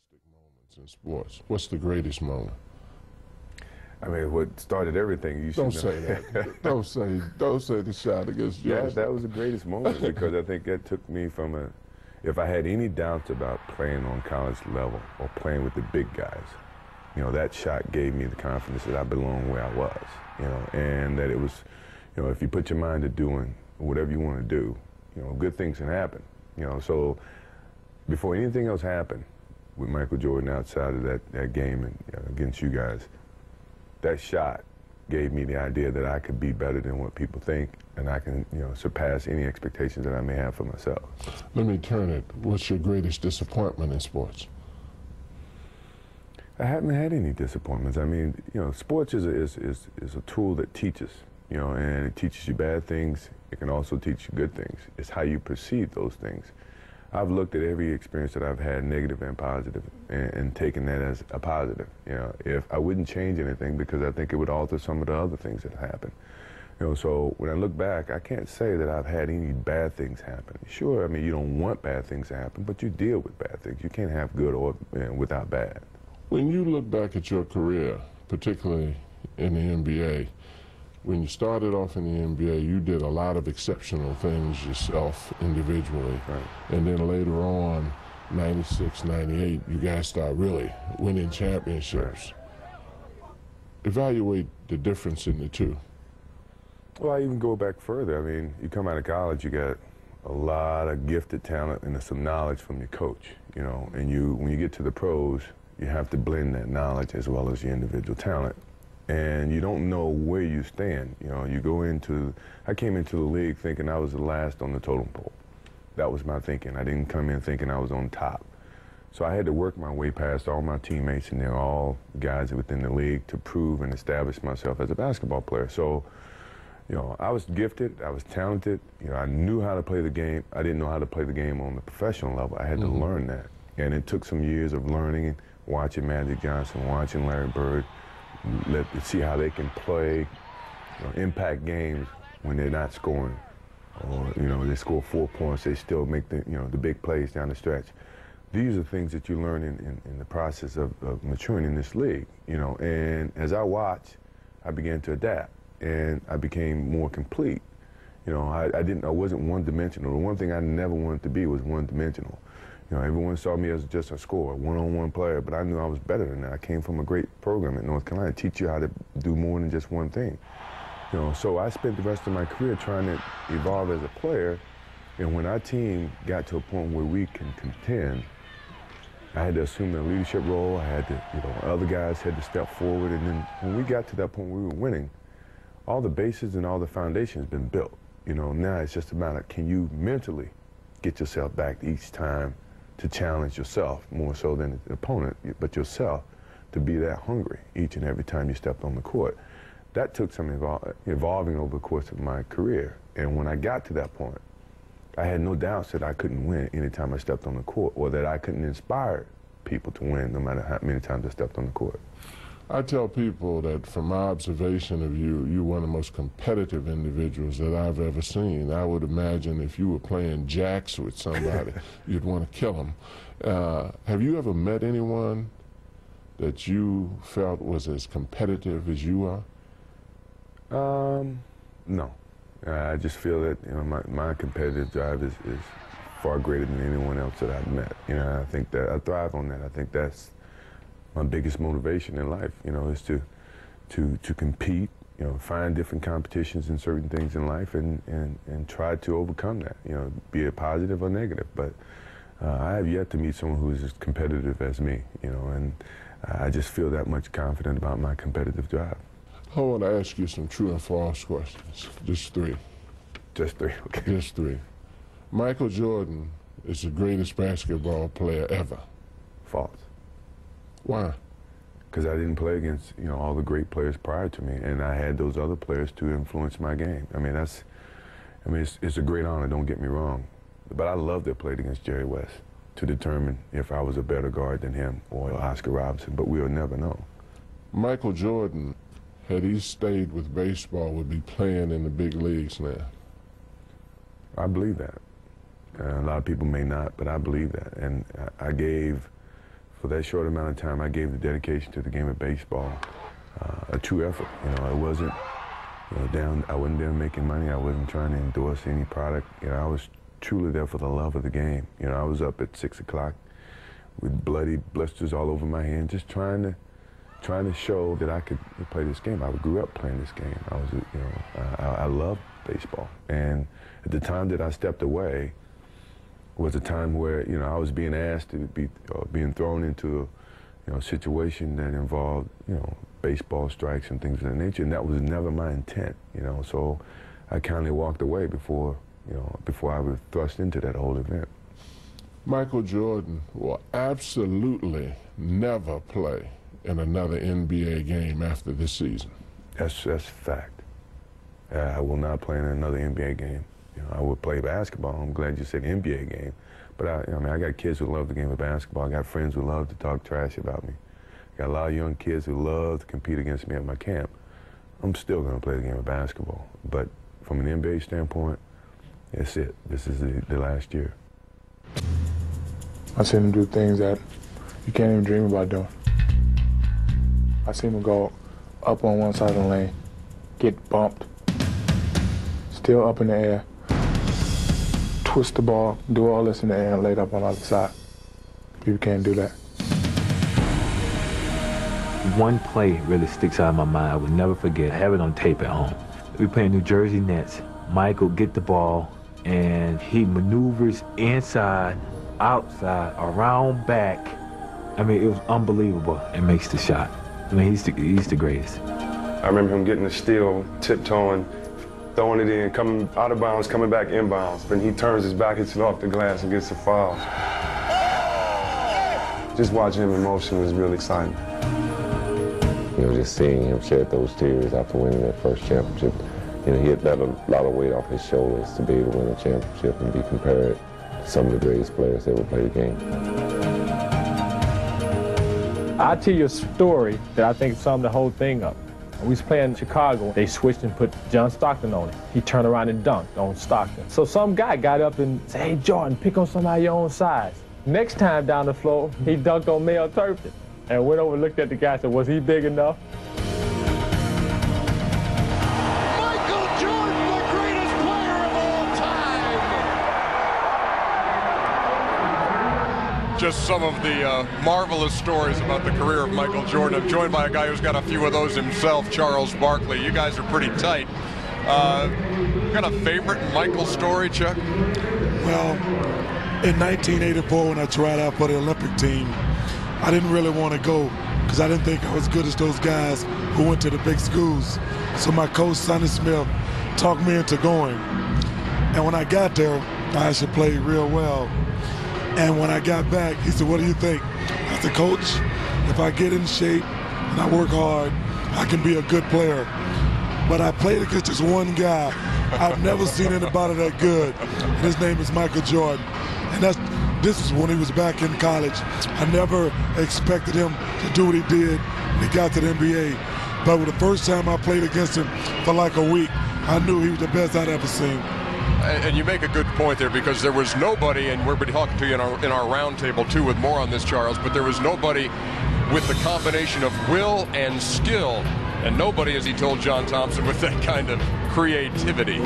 fantastic moments in sports. What's the greatest moment? I mean, what started everything, you should Don't know. say that. don't say the shot against Georgia. Yeah, that was the greatest moment because I think that took me from if I had any doubts about playing on college level or playing with the big guys, you know, that shot gave me the confidence that I belonged where I was, you know, and that it was, you know, if you put your mind to doing whatever you want to do, you know, good things can happen, you know. So before anything else happened with Michael Jordan outside of that game and against you guys, that shot gave me the idea that I could be better than what people think, and I can, you know, surpass any expectations that I may have for myself. Let me turn it. What's your greatest disappointment in sports? I haven't had any disappointments. I mean, you know, sports is a tool that teaches, you know, and it teaches you bad things. It can also teach you good things. It's how you perceive those things. I've looked at every experience that I've had, negative and positive, and taken that as a positive. You know, if I wouldn't change anything because I think it would alter some of the other things that happened. You know, so when I look back, I can't say that I've had any bad things happen. Sure, I mean, you don't want bad things to happen, but you deal with bad things. You can't have good or without bad. When you look back at your career, particularly in the NBA, when you started off in the NBA, you did a lot of exceptional things yourself individually. Right. And then later on, 96, 98, you guys start really winning championships. Right. Evaluate the difference in the two. Well, I even go back further. I mean, you come out of college, you got a lot of gifted talent and some knowledge from your coach, you know, and when you get to the pros, you have to blend that knowledge as well as your individual talent. And you don't know where you stand. You know, I came into the league thinking I was the last on the totem pole. That was my thinking. I didn't come in thinking I was on top. So I had to work my way past all my teammates, and they're all guys within the league, to prove and establish myself as a basketball player. So, you know, I was gifted, I was talented, you know, I knew how to play the game. I didn't know how to play the game on the professional level. I had to learn that. And it took some years of learning and watching Magic Johnson, watching Larry Bird, see how they can play, you know, impact games when they're not scoring, or, you know, they score 4 points, they still make the, you know, the big plays down the stretch. These are things that you learn in the process of maturing in this league, you know. And as I watched, I began to adapt, and I became more complete. You know, I wasn't one-dimensional. The one thing I never wanted to be was one-dimensional. You know, everyone saw me as just a scorer, one-on-one player, but I knew I was better than that. I came from a great program at North Carolina to teach you how to do more than just one thing. You know, so I spent the rest of my career trying to evolve as a player, and when our team got to a point where we can contend, I had to assume the leadership role. I had to, you know, other guys had to step forward, and then when we got to that point where we were winning, all the bases and all the foundation has been built. You know, now it's just a matter of, can you mentally get yourself back each time to challenge yourself more so than the opponent, but yourself, to be that hungry each and every time you stepped on the court. That took some evolving over the course of my career. And when I got to that point, I had no doubts that I couldn't win anytime I stepped on the court, or that I couldn't inspire people to win no matter how many times I stepped on the court. I tell people that from my observation of you, you're one of the most competitive individuals that I've ever seen. I would imagine if you were playing jacks with somebody, you'd want to kill them. Have you ever met anyone that you felt was as competitive as you are? No. I just feel that, you know, my competitive drive is far greater than anyone else that I've met. You know, I think that I thrive on that. I think that's my biggest motivation in life, you know, is to compete, you know, find different competitions in certain things in life and try to overcome that, you know, be it positive or negative. But I have yet to meet someone who is as competitive as me, you know, and I just feel that much confident about my competitive drive. I want to ask you some true and false questions. Just three. Just three, okay. Just three. Michael Jordan is the greatest basketball player ever. False. Why? Because I didn't play against, you know, all the great players prior to me, and I had those other players to influence my game. I mean, it's a great honor, don't get me wrong, but I love to have played against Jerry West to determine if I was a better guard than him or Oscar Robertson, but we'll never know. Michael Jordan, had he stayed with baseball, would be playing in the big leagues now. I believe that. A lot of people may not, but I believe that. And I gave for that short amount of time, I gave the dedication to the game of baseball a true effort. You know, it wasn't, you know, I wasn't there making money. I wasn't trying to endorse any product. You know, I was truly there for the love of the game. You know, I was up at 6 o'clock with bloody blisters all over my hand, just trying to show that I could play this game. I grew up playing this game. I was, you know, I loved baseball. And at the time that I stepped away was a time where, you know, I was being asked to be, being thrown into a situation that involved, you know, baseball strikes and things of that nature, and that was never my intent, you know. So I kindly walked away before I was thrust into that whole event. Michael Jordan will absolutely never play in another NBA game after this season. That's fact. I will not play in another NBA game. You know, I would play basketball. I'm glad you said NBA game. But I mean, I got kids who love the game of basketball. I got friends who love to talk trash about me. I got a lot of young kids who love to compete against me at my camp. I'm still going to play the game of basketball. But from an NBA standpoint, that's it. This is the last year. I seen him do things that you can't even dream about doing. I seen him go up on one side of the lane, get bumped, still up in the air, twist the ball, do all this in the air and laid up on the other side. People can't do that. One play really sticks out in my mind. I would never forget. I have it on tape at home. We playing New Jersey Nets. Michael get the ball, and he maneuvers inside, outside, around back. I mean, it was unbelievable, and makes the shot. I mean, he's the greatest. I remember him getting the steal, tiptoeing, throwing it in, coming out of bounds, coming back inbounds. But he turns his back, hits it off the glass, and gets the foul. Just watching him in motion was really exciting. You know, just seeing him shed those tears after winning that first championship, you know, he had let a lot of weight off his shoulders to be able to win a championship and be compared to some of the greatest players that ever played the game. I'll tell you a story that I think summed the whole thing up. We was playing in Chicago. They switched and put John Stockton on it. He turned around and dunked on Stockton. So some guy got up and said, "Hey, Jordan, pick on somebody your own size." Next time down the floor, he dunked on Mel Turpin. And went over and looked at the guy and said, "Was he big enough?" Michael Jordan, the greatest player of all time! Just some of the marvelous stories about the career of Michael Jordan. I'm joined by a guy who's got a few of those himself, Charles Barkley. You guys are pretty tight. Got a favorite Michael story, Chuck? Well, in 1984 when I tried out for the Olympic team, I didn't really want to go because I didn't think I was good as those guys who went to the big schools. So my coach, Sonny Smith, talked me into going. And when I got there, I actually played real well. And when I got back, he said, "What do you think?" I said, "Coach, if I get in shape and I work hard, I can be a good player." But I played against this one guy. I've never seen anybody that good. And his name is Michael Jordan. And this is when he was back in college. I never expected him to do what he did when he got to the NBA. But the first time I played against him for like a week, I knew he was the best I'd ever seen. And you make a good point there, because there was nobody, and we'll be talking to you in our roundtable too with more on this, Charles, but there was nobody with the combination of will and skill, and nobody, as he told John Thompson, with that kind of creativity.